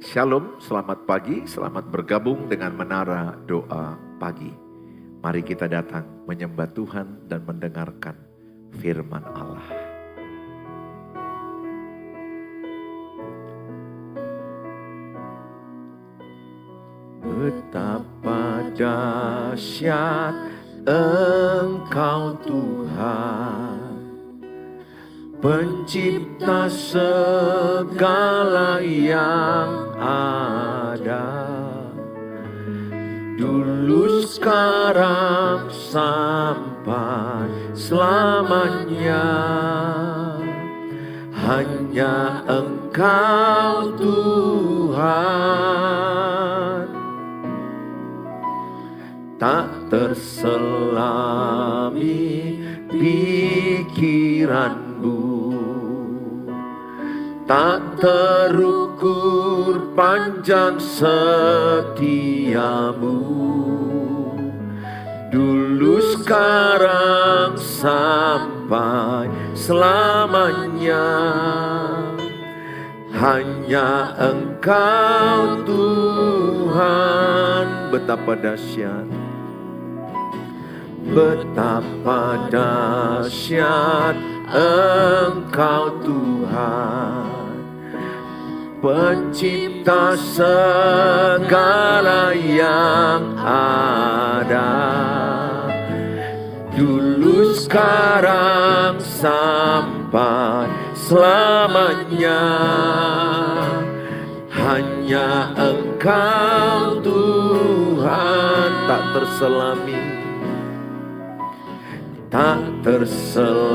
Shalom, selamat pagi, selamat bergabung dengan Menara Doa Pagi. Mari kita datang menyembah Tuhan dan mendengarkan firman Allah. Betapa dahsyat Engkau Tuhan, Pencipta segala yang ada, dulu sekarang sampai selamanya. Hanya Engkau Tuhan, tak terselami pikiranmu, tak terukur panjang setiamu, dulu sekarang sampai selamanya. Hanya Engkau Tuhan. Betapa dahsyat, betapa dahsyat Engkau Tuhan, Pencipta segala yang ada, dulu sekarang sampai selamanya. Hanya Engkau Tuhan, tak terselami, tak terselami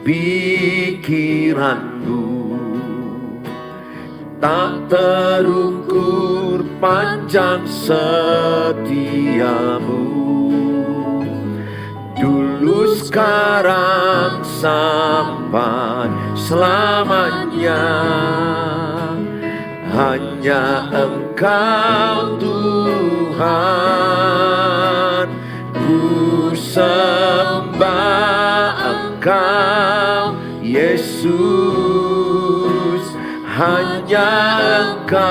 pikiranmu, tak terukur panjang setiamu, dulu sekarang sampai selamanya. Hanya Engkau Tuhan, ku sembah Engkau Yesus. Hanya Engkau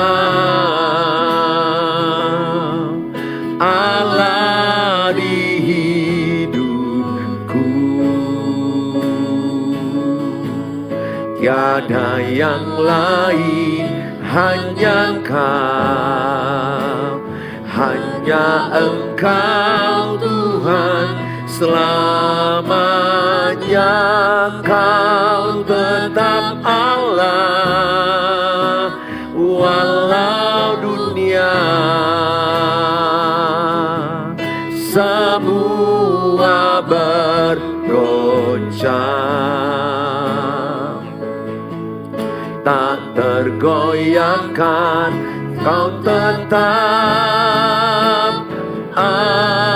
Allah di hidupku, tiada yang lain, hanya Engkau, hanya Engkau Tuhan. Selamanya Kau tetap Allah, walau dunia semua bergoncang, tak tergoyahkan, Kau tetap Allah.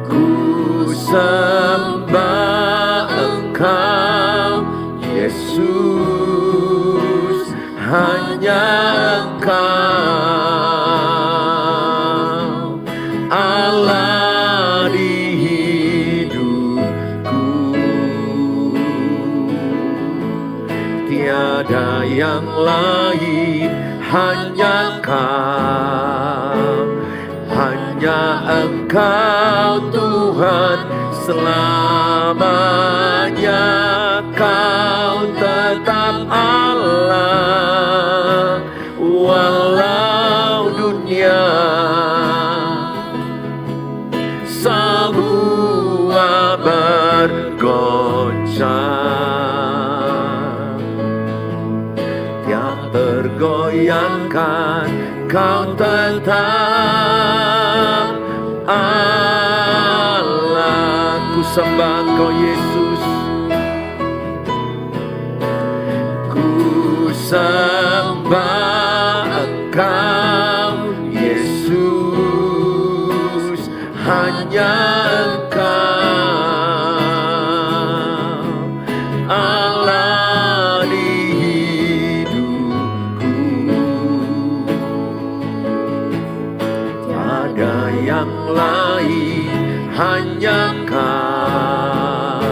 Ku sembah Engkau Yesus, hanya Engkau Allah di hidupku, tiada yang lain, hanya Kau, hanya Engkau Tuhan. Selamanya Kau tetap Allah, walau dunia semua bergoncang, tiap tergoyahkan, Kau tetap Allah. Ku sembah Engkau Yesus, ku sembah Engkau Yesus, hanya Engkau Allah di hidupku, tiada yang lain, hanya Kau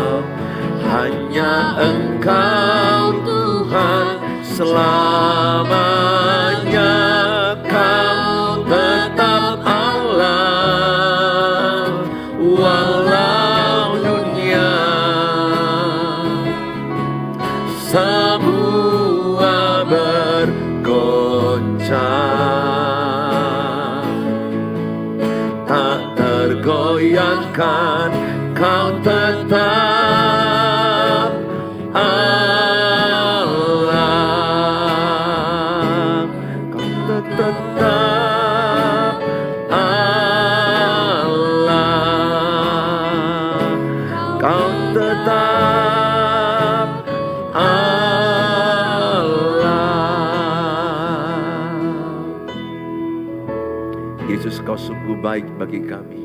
Engkau Tuhan selamanya, Kau tetap Allah walau dunia semua bergoncang, tak tergoyahkan, Kau tetap Allah, Kau tetap Allah, Kau tetap Allah. Yesus, Kau sungguh baik bagi kami.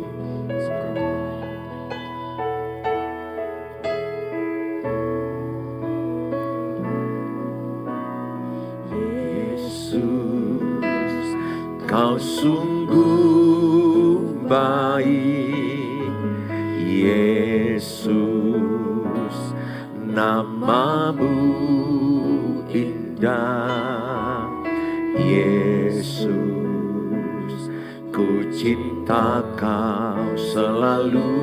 Kau sungguh baik, Yesus, nama-Mu indah, Yesus, ku cinta Kau selalu,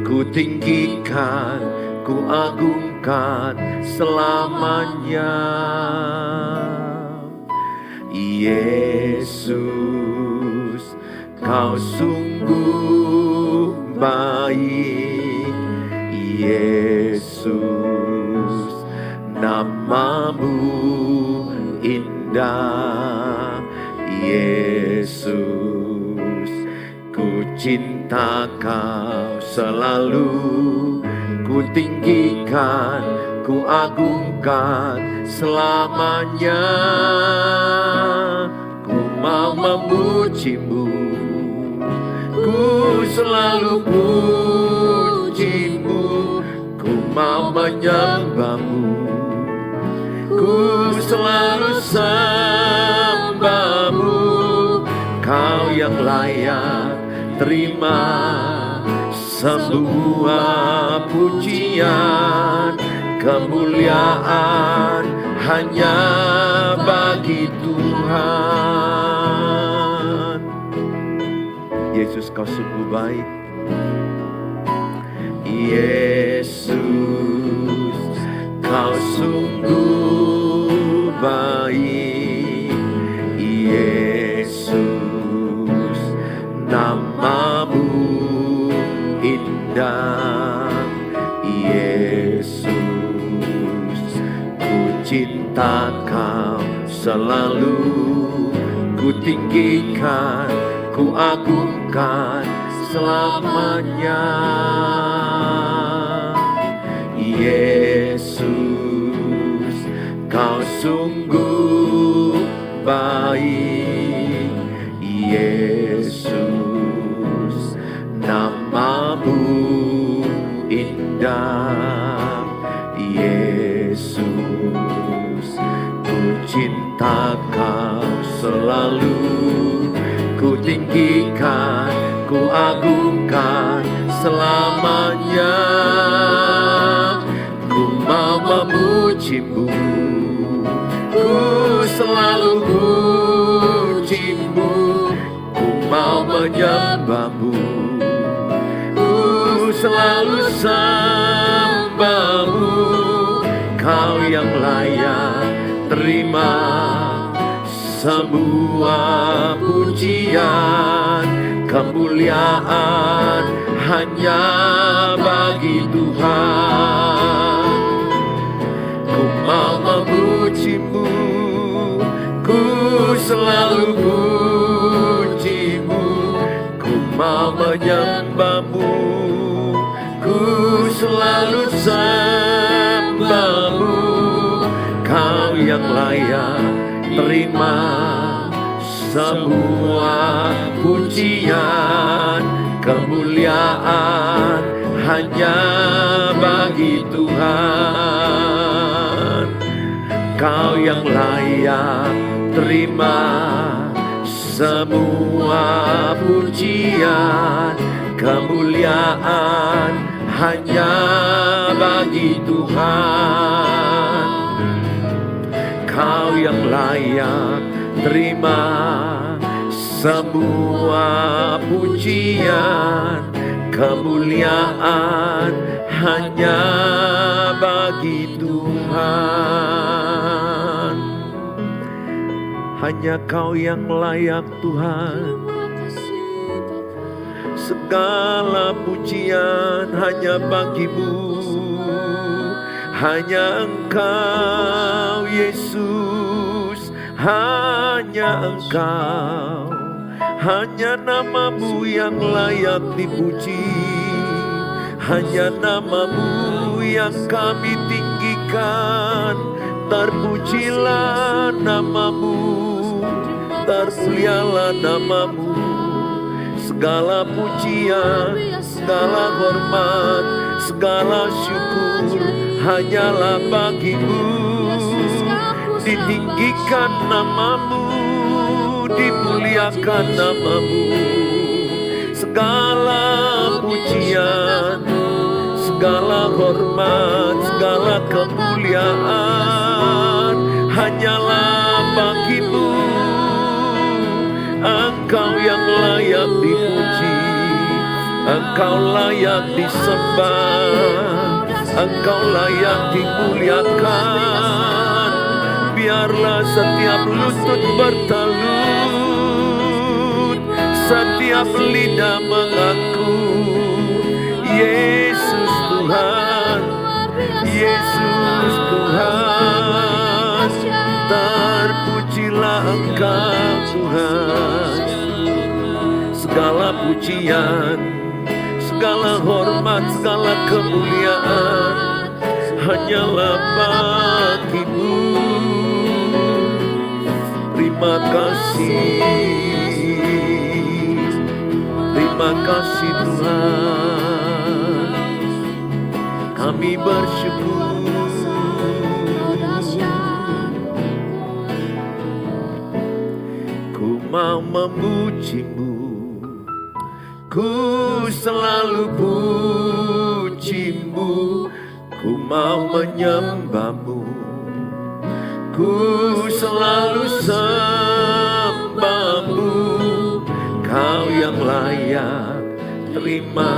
ku tinggikan, ku agungkan selamanya. Yesus, Kau sungguh baik, Yesus, nama-Mu indah, Yesus, ku cinta Kau selalu, ku tinggikan, ku agungkan selamanya. Ku mau memuji-Mu, ku selalu puji-Mu, ku mau menyembah-Mu, ku selalu sembah-Mu. Kau yang layak terima semua pujian, kemuliaan hanya bagi Tuhan. Yesus, Kau sungguh baik, Yesus, Kau sungguh baik, Yesus, nama-Mu indah, Yesus, ku cinta Kau selalu, ku tinggikan, ku agungkan selamanya. Yesus, Kau sungguh baik, Yesus, nama-Mu indah, Yesus, ku cinta Kau selalu, ku tinggikan, ku agungkan selamanya. Ku mau memuji-Mu, ku selalu puji-Mu, ku mau menyembah-Mu, ku selalu sembah-Mu. Kau yang layak terima semua pujian, kemuliaan hanya bagi Tuhan. Ku mau memuji-Mu, ku selalu puji-Mu, ku mau menyembah-Mu, ku selalu sembah-Mu. Kau yang layak terima semua pujian, kemuliaan hanya bagi Tuhan. Kau yang layak terima semua pujian, kemuliaan hanya bagi Tuhan. Kau yang layak terima semua pujian, kemuliaan hanya bagi Tuhan. Hanya Kau yang layak Tuhan. Segala pujian hanya bagi-Mu. Hanya Engkau Yesus, hanya Engkau. Hanya nama-Mu yang layak dipuji. Hanya nama-Mu yang kami tinggikan. Terpujilah nama-Mu, termulialah nama-Mu. Segala pujian, segala hormat, segala syukur hanyalah bagi-Mu. Ditinggikan nama-Mu, dimuliakan nama-Mu. Segala pujian, segala hormat, segala kemuliaan hanyalah bagi-Mu. Engkau yang layak dipuji, Engkau layak disembah, Engkau layak dimuliakan. Biarlah setiap lutut bertalut, setiap lidah mengaku Yesus Tuhan, Yesus Tuhan. Terpujilah Engkau Tuhan. Segala pujian, segala hormat, segala kemuliaan hanyalah bagi-Mu. Terima kasih Tuhan. Kami bersyukur. Ku mau memuji-Mu, ku selalu puji-Mu. Ku mau menyembah-Mu, ku selalu sembah-Mu. Kau yang layak terima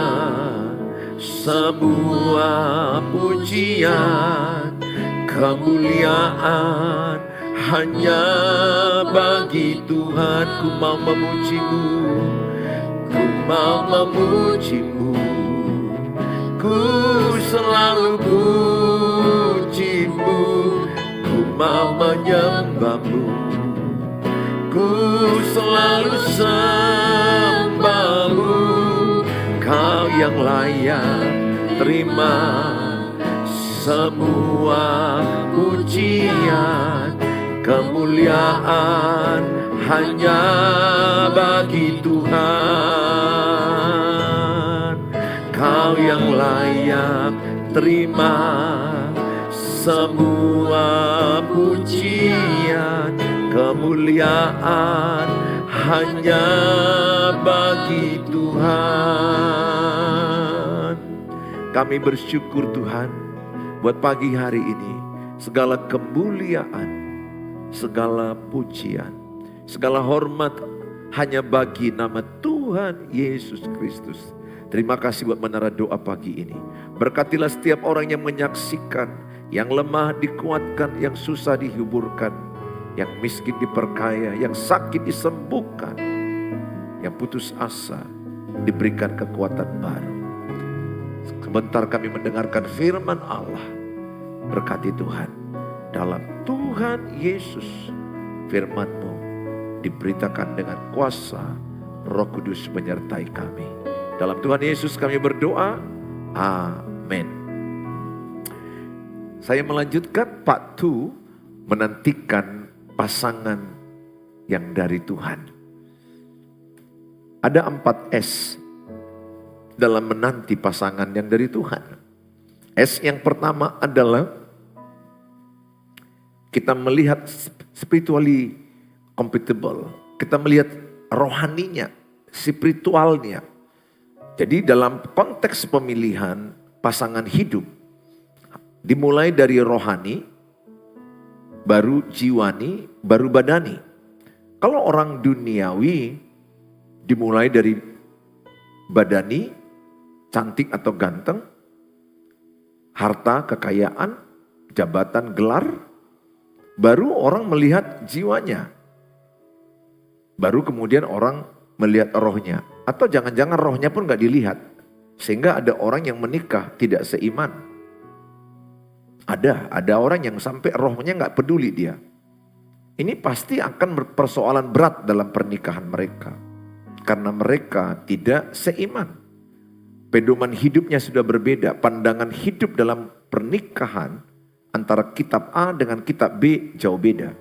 semua pujian, kemuliaan hanya bagi Tuhan. Ku mau memuji-Mu, ku mau memuji-Mu, ku selalu puji-Mu. Ku mau menyembah-Mu, ku selalu sembah-Mu. Kau yang layak terima semua pujian, kemuliaan hanya bagi Tuhan. Kau yang layak terima semua pujian, kemuliaan hanya bagi Tuhan. Kami bersyukur Tuhan buat pagi hari ini. Segala kemuliaan, segala pujian, segala hormat hanya bagi nama Tuhan Yesus Kristus. Terima kasih buat menara doa pagi ini. Berkatilah setiap orang yang menyaksikan, yang lemah dikuatkan, yang susah dihiburkan, yang miskin diperkaya, yang sakit disembuhkan, yang putus asa diberikan kekuatan baru. Sebentar kami mendengarkan firman Allah. Berkati Tuhan, dalam Tuhan Yesus, firman-Mu diberitakan dengan kuasa, Roh Kudus menyertai kami. Dalam Tuhan Yesus kami berdoa, amin. Saya melanjutkan Part 2, menantikan pasangan yang dari Tuhan. Ada 4 S dalam menanti pasangan yang dari Tuhan. S yang pertama adalah kita melihat spiritually compatible. Kita melihat rohaninya, spiritualnya. Jadi dalam konteks pemilihan pasangan hidup. Dimulai dari rohani, baru jiwani, baru badani. Kalau orang duniawi dimulai dari badani, cantik atau ganteng, harta, kekayaan, jabatan, gelar, baru orang melihat jiwanya. Baru kemudian orang melihat rohnya. Atau jangan-jangan rohnya pun gak dilihat. Sehingga ada orang yang menikah tidak seiman. Ada orang yang sampai rohnya gak peduli dia. Ini pasti akan persoalan berat dalam pernikahan mereka. Karena mereka tidak seiman. Pedoman hidupnya sudah berbeda. Pandangan hidup dalam pernikahan antara kitab A dengan kitab B jauh beda.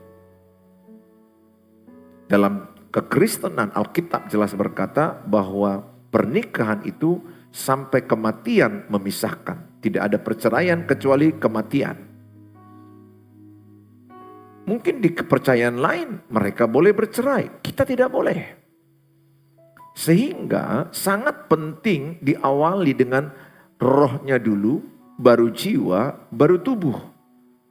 Dalam kekristenan Alkitab jelas berkata bahwa pernikahan itu sampai kematian memisahkan. Tidak ada perceraian kecuali kematian. Mungkin di kepercayaan lain mereka boleh bercerai, kita tidak boleh. Sehingga sangat penting diawali dengan rohnya dulu, baru jiwa, baru tubuh.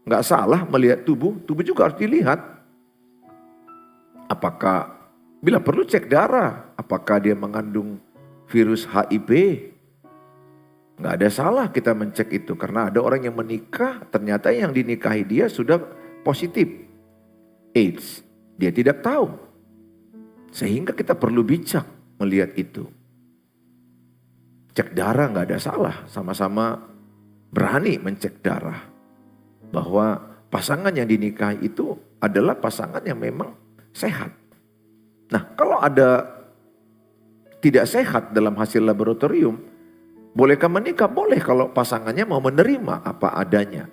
Nggak salah melihat tubuh juga harus dilihat. Apakah, bila perlu cek darah, apakah dia mengandung virus HIV? Nggak ada salah kita mencek itu. Karena ada orang yang menikah, ternyata yang dinikahi dia sudah positif AIDS. Dia tidak tahu. Sehingga kita perlu bijak melihat itu. Cek darah nggak ada salah. Sama-sama berani mencek darah. Bahwa pasangan yang dinikahi itu adalah pasangan yang memang sehat. Nah, kalau ada tidak sehat dalam hasil laboratorium, bolehkah menikah? Boleh kalau pasangannya mau menerima apa adanya.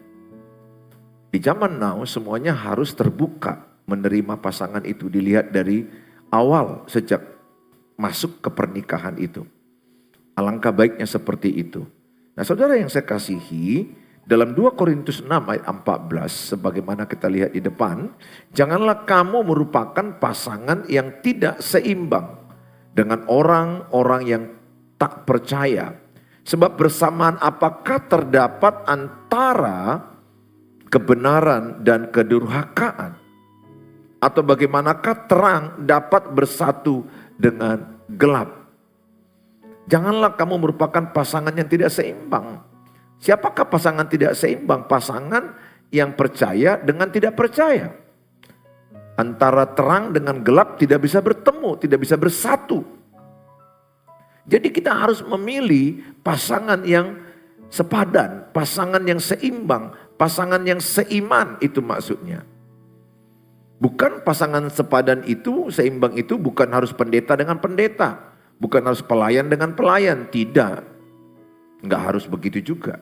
Di zaman now semuanya harus terbuka menerima pasangan itu. Dilihat dari awal sejak masuk ke pernikahan itu. Alangkah baiknya seperti itu. Nah, saudara yang saya kasihi, dalam 2 Korintus 6 ayat 14, sebagaimana kita lihat di depan, janganlah kamu merupakan pasangan yang tidak seimbang dengan orang-orang yang tak percaya. Sebab bersamaan apakah terdapat antara kebenaran dan kedurhakaan? Atau bagaimanakah terang dapat bersatu dengan gelap? Janganlah kamu merupakan pasangan yang tidak seimbang. Siapakah pasangan tidak seimbang? Pasangan yang percaya dengan tidak percaya. Antara terang dengan gelap tidak bisa bertemu, tidak bisa bersatu. Jadi kita harus memilih pasangan yang sepadan, pasangan yang seimbang, pasangan yang seiman, itu maksudnya. Bukan pasangan sepadan itu, seimbang itu bukan harus pendeta dengan pendeta. Bukan harus pelayan dengan pelayan, tidak. Enggak harus begitu juga.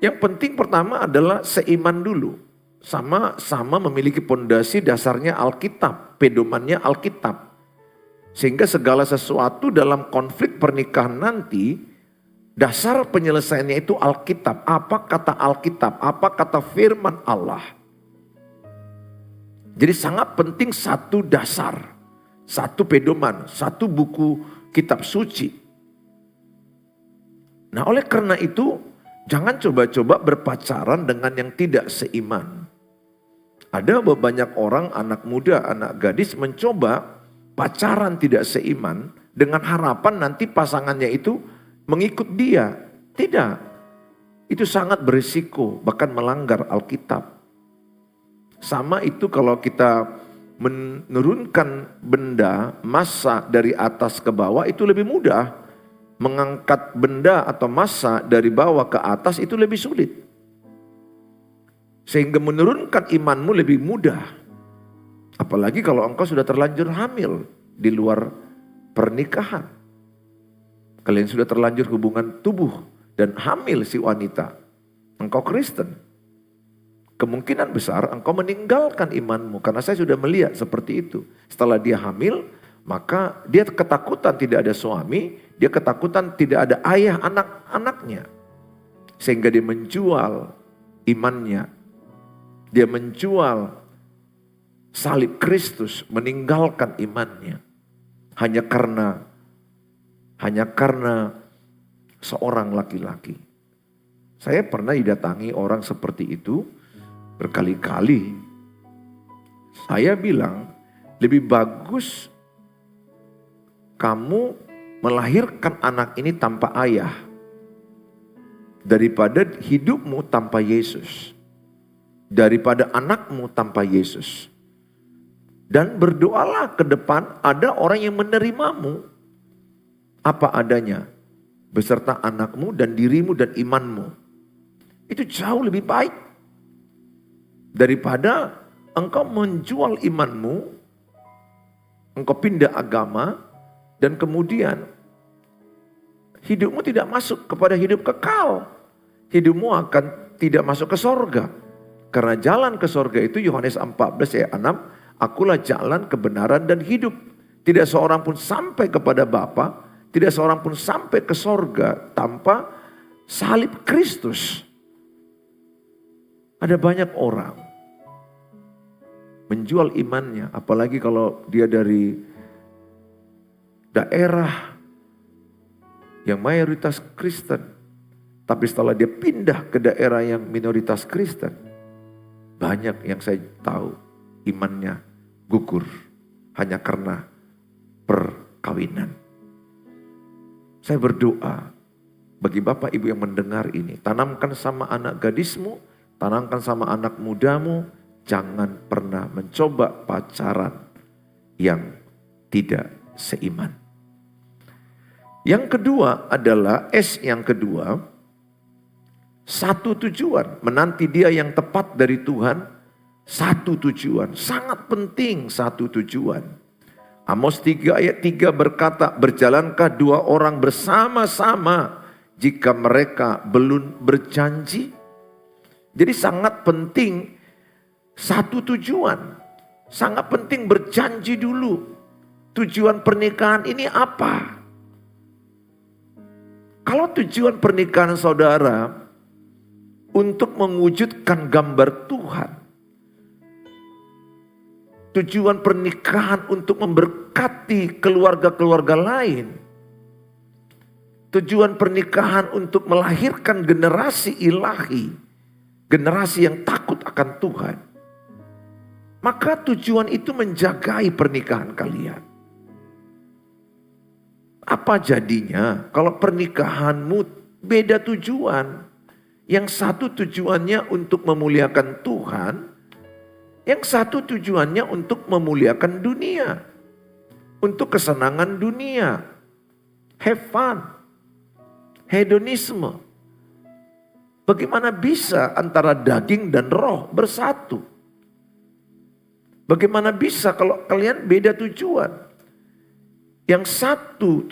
Yang penting pertama adalah seiman dulu. Sama-sama memiliki pondasi dasarnya Alkitab, pedomannya Alkitab. Sehingga segala sesuatu dalam konflik pernikahan nanti, dasar penyelesaiannya itu Alkitab. Apa kata Alkitab? Apa kata firman Allah? Jadi sangat penting satu dasar, satu pedoman, satu buku kitab suci. Nah, oleh karena itu, jangan coba-coba berpacaran dengan yang tidak seiman. Ada banyak orang, anak muda, anak gadis mencoba pacaran tidak seiman dengan harapan nanti pasangannya itu mengikut dia. Tidak. Itu sangat berisiko, bahkan melanggar Alkitab. Sama itu kalau kita menurunkan benda, massa dari atas ke bawah itu lebih mudah. Mengangkat benda atau massa dari bawah ke atas itu lebih sulit. Sehingga menurunkan imanmu lebih mudah. Apalagi kalau engkau sudah terlanjur hamil di luar pernikahan. Kalian sudah terlanjur hubungan tubuh dan hamil si wanita. Engkau Kristen. Kemungkinan besar engkau meninggalkan imanmu. Karena saya sudah melihat seperti itu. Setelah dia hamil, maka dia ketakutan tidak ada suami. Dia ketakutan tidak ada ayah anak-anaknya. Sehingga dia menjual imannya. Dia menjual salib Kristus, meninggalkan imannya. Hanya karena seorang laki-laki. Saya pernah didatangi orang seperti itu berkali-kali. Saya bilang, lebih bagus kamu melahirkan anak ini tanpa ayah daripada hidupmu tanpa Yesus, daripada anakmu tanpa Yesus. Dan berdoalah ke depan ada orang yang menerimamu apa adanya, beserta anakmu dan dirimu dan imanmu. Itu jauh lebih baik daripada engkau menjual imanmu, engkau pindah agama, dan kemudian hidupmu tidak masuk kepada hidup kekal. Hidupmu akan tidak masuk ke sorga. Karena jalan ke sorga itu Yohanes 14 ayat 6, akulah jalan kebenaran dan hidup. Tidak seorang pun sampai kepada Bapa, tidak seorang pun sampai ke sorga tanpa salib Kristus. Ada banyak orang menjual imannya, apalagi kalau dia dari daerah yang mayoritas Kristen, tapi setelah dia pindah ke daerah yang minoritas Kristen, banyak yang saya tahu imannya gugur hanya karena perkawinan. Saya berdoa bagi Bapak Ibu yang mendengar ini, tanamkan sama anak gadismu, tanamkan sama anak mudamu, jangan pernah mencoba pacaran yang tidak seiman. Yang kedua adalah S yang kedua, satu tujuan, menanti dia yang tepat dari Tuhan, satu tujuan, sangat penting satu tujuan. Amos 3 ayat 3 berkata, berjalankah dua orang bersama-sama jika mereka belum berjanji? Jadi sangat penting satu tujuan, sangat penting berjanji dulu. Tujuan pernikahan ini apa? Kalau tujuan pernikahan saudara untuk mewujudkan gambar Tuhan, tujuan pernikahan untuk memberkati keluarga-keluarga lain, tujuan pernikahan untuk melahirkan generasi ilahi, generasi yang takut akan Tuhan, maka tujuan itu menjagai pernikahan kalian. Apa jadinya kalau pernikahanmu beda tujuan? Yang satu tujuannya untuk memuliakan Tuhan, yang satu tujuannya untuk memuliakan dunia, untuk kesenangan dunia, have fun, hedonisme. Bagaimana bisa antara daging dan roh bersatu? Bagaimana bisa kalau kalian beda tujuan? Yang satu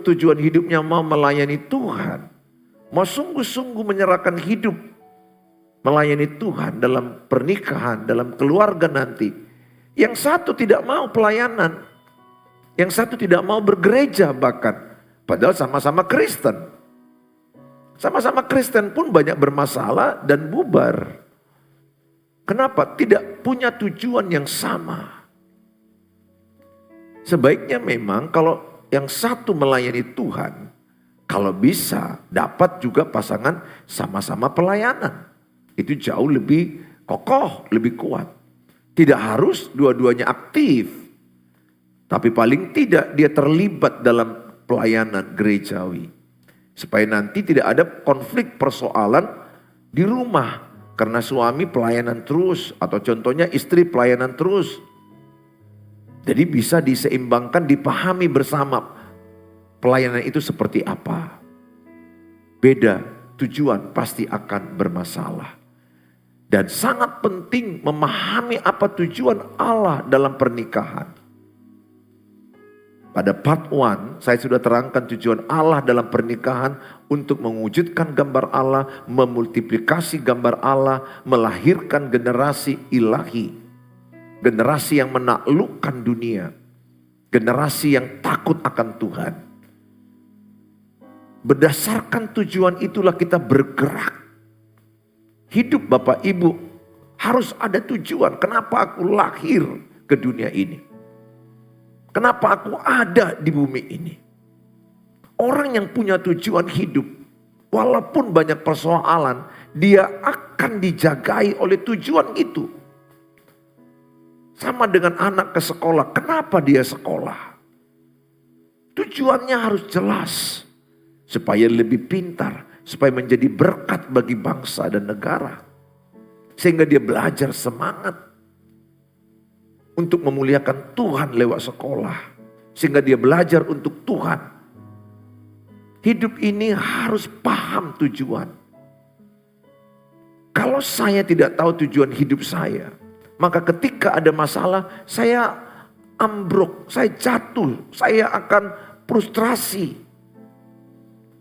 tujuan hidupnya mau melayani Tuhan, mau sungguh-sungguh menyerahkan hidup melayani Tuhan dalam pernikahan, dalam keluarga nanti. Yang satu tidak mau pelayanan, yang satu tidak mau bergereja bahkan, padahal sama-sama Kristen. Sama-sama Kristen pun banyak bermasalah dan bubar. Kenapa? Tidak punya tujuan yang sama. Sebaiknya memang kalau yang satu melayani Tuhan, kalau bisa dapat juga pasangan sama-sama pelayanan. Itu jauh lebih kokoh, lebih kuat. Tidak harus dua-duanya aktif. Tapi paling tidak dia terlibat dalam pelayanan gerejawi. Supaya nanti tidak ada konflik persoalan di rumah. Karena suami pelayanan terus atau contohnya istri pelayanan terus. Jadi bisa diseimbangkan, dipahami bersama pelayanan itu seperti apa. Beda tujuan pasti akan bermasalah. Dan sangat penting memahami apa tujuan Allah dalam pernikahan. Pada part 1 saya sudah terangkan tujuan Allah dalam pernikahan untuk mewujudkan gambar Allah, memultiplikasi gambar Allah, melahirkan generasi ilahi. Generasi yang menaklukkan dunia. Generasi yang takut akan Tuhan. Berdasarkan tujuan itulah kita bergerak. Hidup Bapak Ibu harus ada tujuan. Kenapa aku lahir ke dunia ini? Kenapa aku ada di bumi ini? Orang yang punya tujuan hidup Walaupun banyak persoalan, dia akan dijagai oleh tujuan itu. Sama dengan anak ke sekolah, kenapa dia sekolah? Tujuannya harus jelas. Supaya lebih pintar, supaya menjadi berkat bagi bangsa dan negara. Sehingga dia belajar semangat untuk memuliakan Tuhan lewat sekolah. Sehingga dia belajar untuk Tuhan. Hidup ini harus paham tujuan. Kalau saya tidak tahu tujuan hidup saya, maka ketika ada masalah, saya ambruk, saya jatuh, saya akan frustrasi.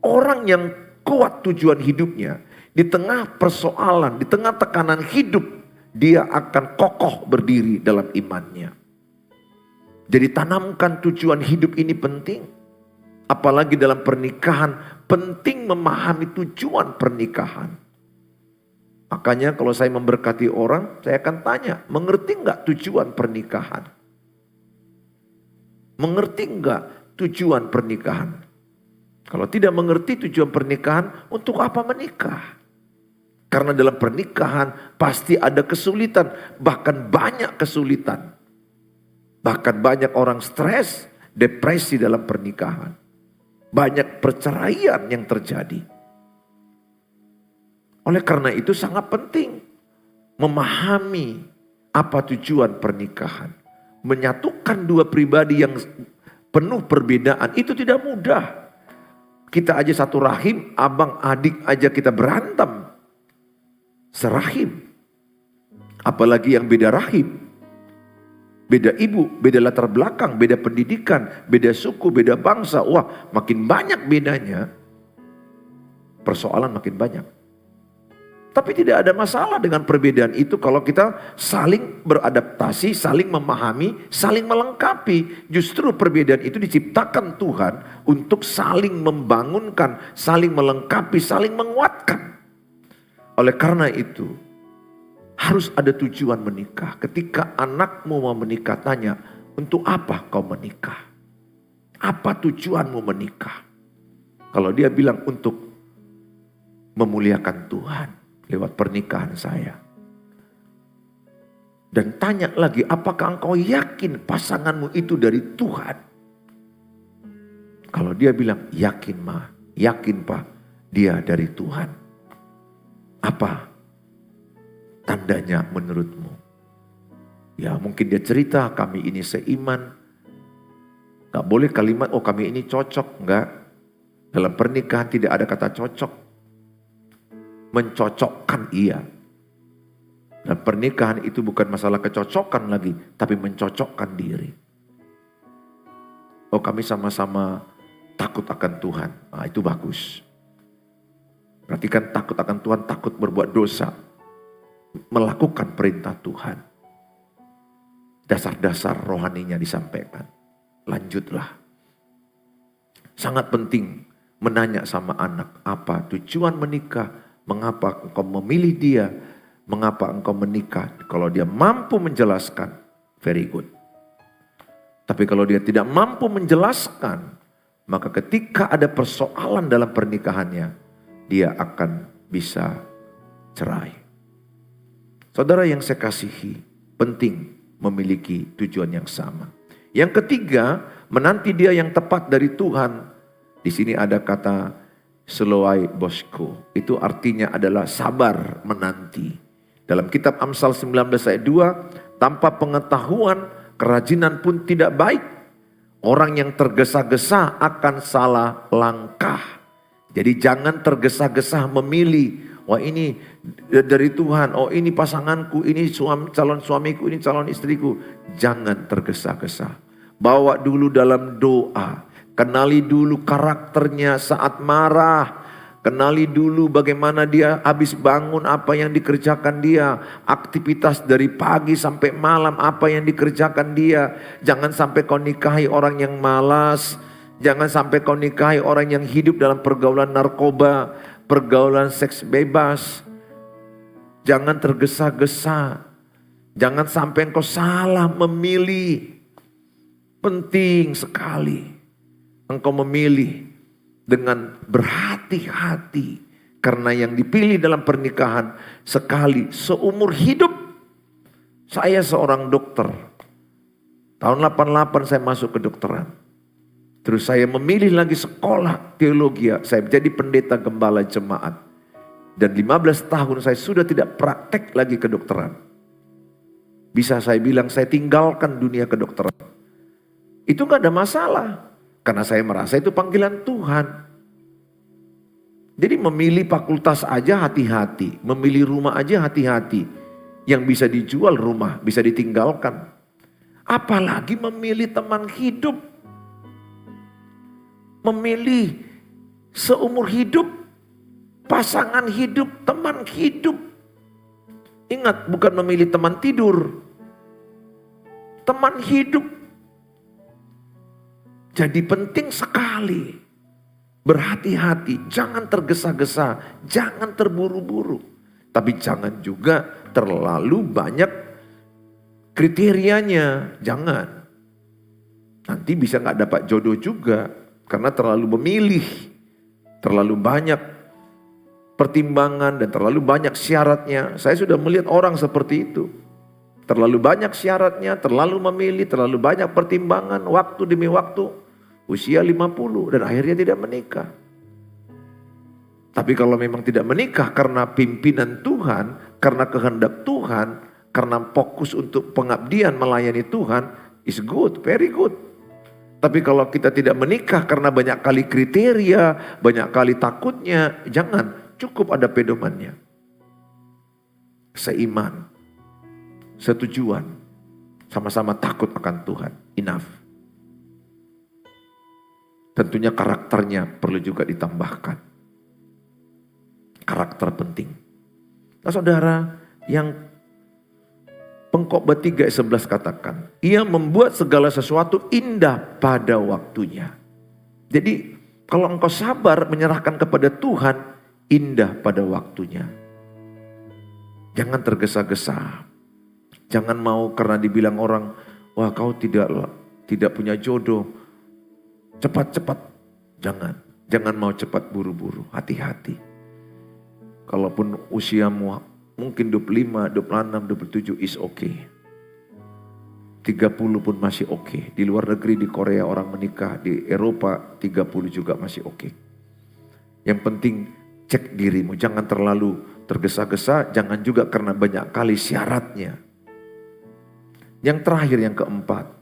Orang yang kuat tujuan hidupnya, di tengah persoalan, di tengah tekanan hidup, dia akan kokoh berdiri dalam imannya. Jadi tanamkan tujuan hidup ini penting. Apalagi dalam pernikahan, penting memahami tujuan pernikahan. Makanya kalau saya memberkati orang, saya akan tanya, mengerti enggak tujuan pernikahan? Mengerti enggak tujuan pernikahan? Kalau tidak mengerti tujuan pernikahan, untuk apa menikah? Karena dalam pernikahan pasti ada kesulitan, bahkan banyak kesulitan. Bahkan banyak orang stres, depresi dalam pernikahan. Banyak perceraian yang terjadi. Oleh karena itu sangat penting memahami apa tujuan pernikahan. Menyatukan dua pribadi yang penuh perbedaan itu tidak mudah. Kita aja satu rahim, abang adik aja kita berantem. Serahim. Apalagi yang beda rahim. Beda ibu, beda latar belakang, beda pendidikan, beda suku, beda bangsa. Wah, makin banyak bedanya. Persoalan makin banyak. Tapi tidak ada masalah dengan perbedaan itu kalau kita saling beradaptasi, saling memahami, saling melengkapi. Justru perbedaan itu diciptakan Tuhan untuk saling membangunkan, saling melengkapi, saling menguatkan. Oleh karena itu, harus ada tujuan menikah. Ketika anakmu mau menikah, tanya, untuk apa kau menikah? Apa tujuanmu menikah? Kalau dia bilang untuk memuliakan Tuhan lewat pernikahan saya. Dan tanya lagi, apakah engkau yakin pasanganmu itu dari Tuhan? Kalau dia bilang, yakin ma, yakin pak, dia dari Tuhan. Apa tandanya menurutmu? Ya mungkin dia cerita, kami ini seiman. Gak boleh kalimat, oh kami ini cocok. Enggak. Dalam pernikahan tidak ada kata cocok. Mencocokkan iya. Dan pernikahan itu bukan masalah kecocokan lagi, tapi mencocokkan diri. Oh kami sama-sama takut akan Tuhan. Nah, itu bagus. Berarti kan takut akan Tuhan, takut berbuat dosa. Melakukan perintah Tuhan. Dasar-dasar rohaninya disampaikan. Lanjutlah. Sangat penting menanya sama anak, apa tujuan menikah? Mengapa engkau memilih dia? Mengapa engkau menikah? Kalau dia mampu menjelaskan, very good. Tapi kalau dia tidak mampu menjelaskan, maka ketika ada persoalan dalam pernikahannya, dia akan bisa cerai. Saudara yang saya kasihi, penting memiliki tujuan yang sama. Yang ketiga, menanti dia yang tepat dari Tuhan. Di sini ada kata Selowai bosku, itu artinya adalah sabar menanti. Dalam kitab Amsal 19 ayat 2, tanpa pengetahuan kerajinan pun tidak baik. Orang yang tergesa-gesa akan salah langkah. Jadi jangan tergesa-gesa memilih. Wah ini dari Tuhan, oh ini pasanganku, ini calon suamiku, ini calon istriku. Jangan tergesa-gesa. Bawa dulu dalam doa. Kenali dulu karakternya saat marah. Kenali dulu bagaimana dia habis bangun, apa yang dikerjakan dia. Aktivitas dari pagi sampai malam, apa yang dikerjakan dia. Jangan sampai kau nikahi orang yang malas. Jangan sampai kau nikahi orang yang hidup dalam pergaulan narkoba, pergaulan seks bebas. Jangan tergesa-gesa. Jangan sampai engkau salah memilih. Penting sekali engkau memilih dengan berhati-hati. Karena yang dipilih dalam pernikahan sekali seumur hidup. Saya seorang dokter. Tahun 88 saya masuk ke dokteran. Terus saya memilih lagi sekolah teologi. Saya menjadi pendeta gembala jemaat. Dan 15 tahun saya sudah tidak praktek lagi kedokteran. Bisa saya bilang saya tinggalkan dunia kedokteran. Itu gak ada masalah. Karena saya merasa itu panggilan Tuhan. Jadi memilih fakultas aja hati-hati. Memilih rumah aja hati-hati. Yang bisa dijual rumah, bisa ditinggalkan. Apalagi memilih teman hidup. Memilih seumur hidup. Pasangan hidup, teman hidup. Ingat, bukan memilih teman tidur. Teman hidup. Jadi penting sekali. Berhati-hati, jangan tergesa-gesa, jangan terburu-buru. Tapi jangan juga terlalu banyak kriterianya, jangan. Nanti bisa gak dapat jodoh juga, karena terlalu memilih. Terlalu banyak pertimbangan dan terlalu banyak syaratnya. Saya sudah melihat orang seperti itu. Terlalu banyak syaratnya, terlalu memilih, terlalu banyak pertimbangan, waktu demi waktu. Usia 50 dan akhirnya tidak menikah. Tapi kalau memang tidak menikah karena pimpinan Tuhan, karena kehendak Tuhan, karena fokus untuk pengabdian melayani Tuhan, is good, very good. Tapi kalau kita tidak menikah karena banyak kali kriteria, banyak kali takutnya, jangan, cukup ada pedomannya. Seiman, setujuan, sama-sama takut akan Tuhan, enough. Tentunya karakternya perlu juga ditambahkan. Karakter penting. Nah saudara, yang Pengkhotbah 3 ayat 11 katakan, ia membuat segala sesuatu indah pada waktunya. Jadi kalau engkau sabar menyerahkan kepada Tuhan, indah pada waktunya. Jangan tergesa-gesa. Jangan mau karena dibilang orang, wah kau tidak punya jodoh. Cepat-cepat, jangan mau cepat buru-buru, hati-hati. Kalaupun usiamu mungkin 25, 26, 27 is okay. 30 pun masih okay. Di luar negeri, di Korea orang menikah, di Eropa 30 juga masih okay. Yang penting cek dirimu, jangan terlalu tergesa-gesa, jangan juga karena banyak kali syaratnya. Yang terakhir, yang keempat.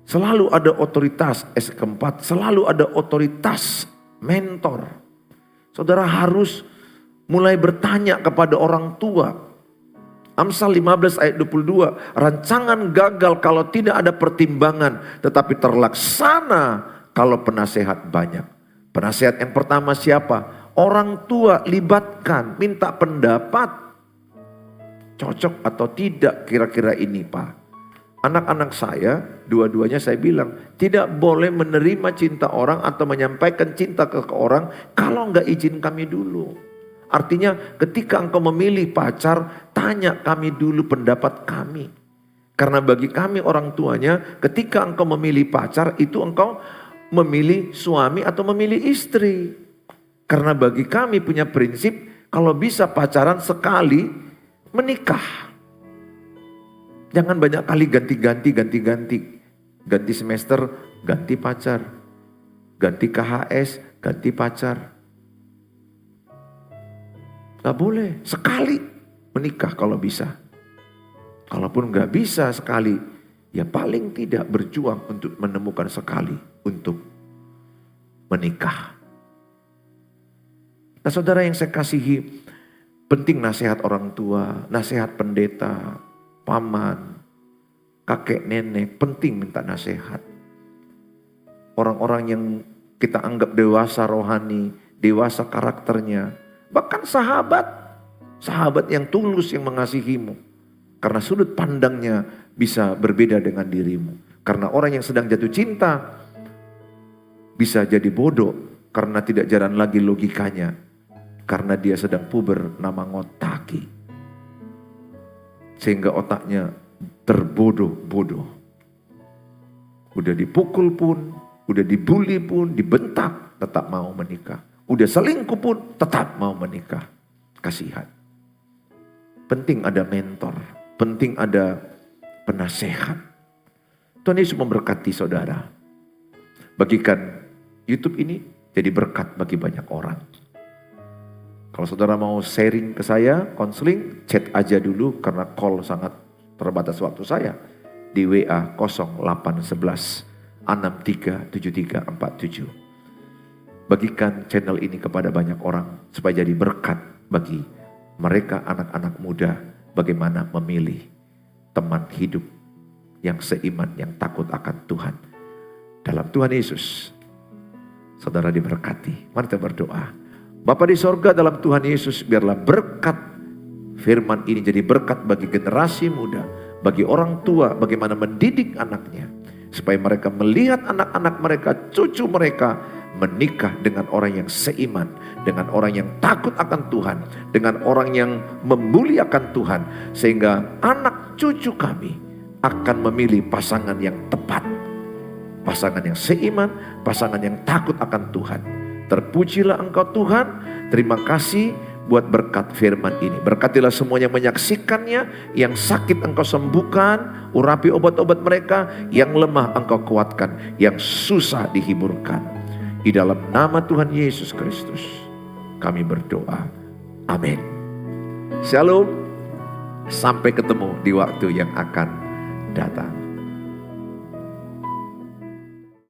Selalu ada otoritas, keempat, selalu ada otoritas mentor. Saudara harus mulai bertanya kepada orang tua. Amsal 15 ayat 22, rancangan gagal kalau tidak ada pertimbangan, tetapi terlaksana kalau penasehat banyak. Penasehat yang pertama siapa? Orang tua libatkan, minta pendapat. Cocok atau tidak kira-kira ini Pak? Anak-anak saya, dua-duanya saya bilang, tidak boleh menerima cinta orang atau menyampaikan cinta ke orang kalau enggak izin kami dulu. Artinya ketika engkau memilih pacar, tanya kami dulu pendapat kami. Karena bagi kami orang tuanya, ketika engkau memilih pacar, itu engkau memilih suami atau memilih istri. Karena bagi kami punya prinsip, kalau bisa pacaran sekali, menikah. Jangan banyak kali ganti-ganti. Ganti semester, ganti pacar. Ganti KHS, ganti pacar. Gak boleh, sekali menikah kalau bisa. Kalaupun gak bisa sekali, ya paling tidak berjuang untuk menemukan sekali untuk menikah. Nah saudara yang saya kasihi, penting nasihat orang tua, nasihat pendeta, paman, kakek nenek, penting minta nasihat. Orang-orang yang kita anggap dewasa rohani, dewasa karakternya, bahkan sahabat yang tulus yang mengasihimu. Karena sudut pandangnya bisa berbeda dengan dirimu. Karena orang yang sedang jatuh cinta bisa jadi bodoh karena tidak jalan lagi logikanya. Karena dia sedang puber nama ngotaki. Sehingga otaknya terbodoh-bodoh. Udah dipukul pun, Udah dibully pun, dibentak, tetap mau menikah. Udah selingkuh pun, tetap mau menikah. Kasihan. Penting ada mentor, penting ada penasehat. Tuhan Yesus memberkati saudara. Bagikan YouTube ini jadi berkat bagi banyak orang. Kalau saudara mau sharing ke saya, konseling, chat aja dulu karena call sangat terbatas waktu saya. Di WA 0811 637347. Bagikan channel ini kepada banyak orang supaya jadi berkat bagi mereka anak-anak muda bagaimana memilih teman hidup yang seiman, yang takut akan Tuhan. Dalam Tuhan Yesus, saudara diberkati. Mari kita berdoa. Bapa di sorga, dalam Tuhan Yesus, biarlah berkat firman ini jadi berkat bagi generasi muda, bagi orang tua, bagaimana mendidik anaknya. Supaya mereka melihat anak-anak mereka, cucu mereka menikah dengan orang yang seiman, dengan orang yang takut akan Tuhan, dengan orang yang memuliakan Tuhan. Sehingga anak cucu kami akan memilih pasangan yang tepat. Pasangan yang seiman, pasangan yang takut akan Tuhan. Terpujilah Engkau Tuhan, terima kasih buat berkat firman ini. Berkatilah semua yang menyaksikannya, yang sakit Engkau sembuhkan, urapi obat-obat mereka, yang lemah Engkau kuatkan, yang susah dihiburkan. Di dalam nama Tuhan Yesus Kristus kami berdoa. Amin. Shalom. Sampai ketemu di waktu yang akan datang.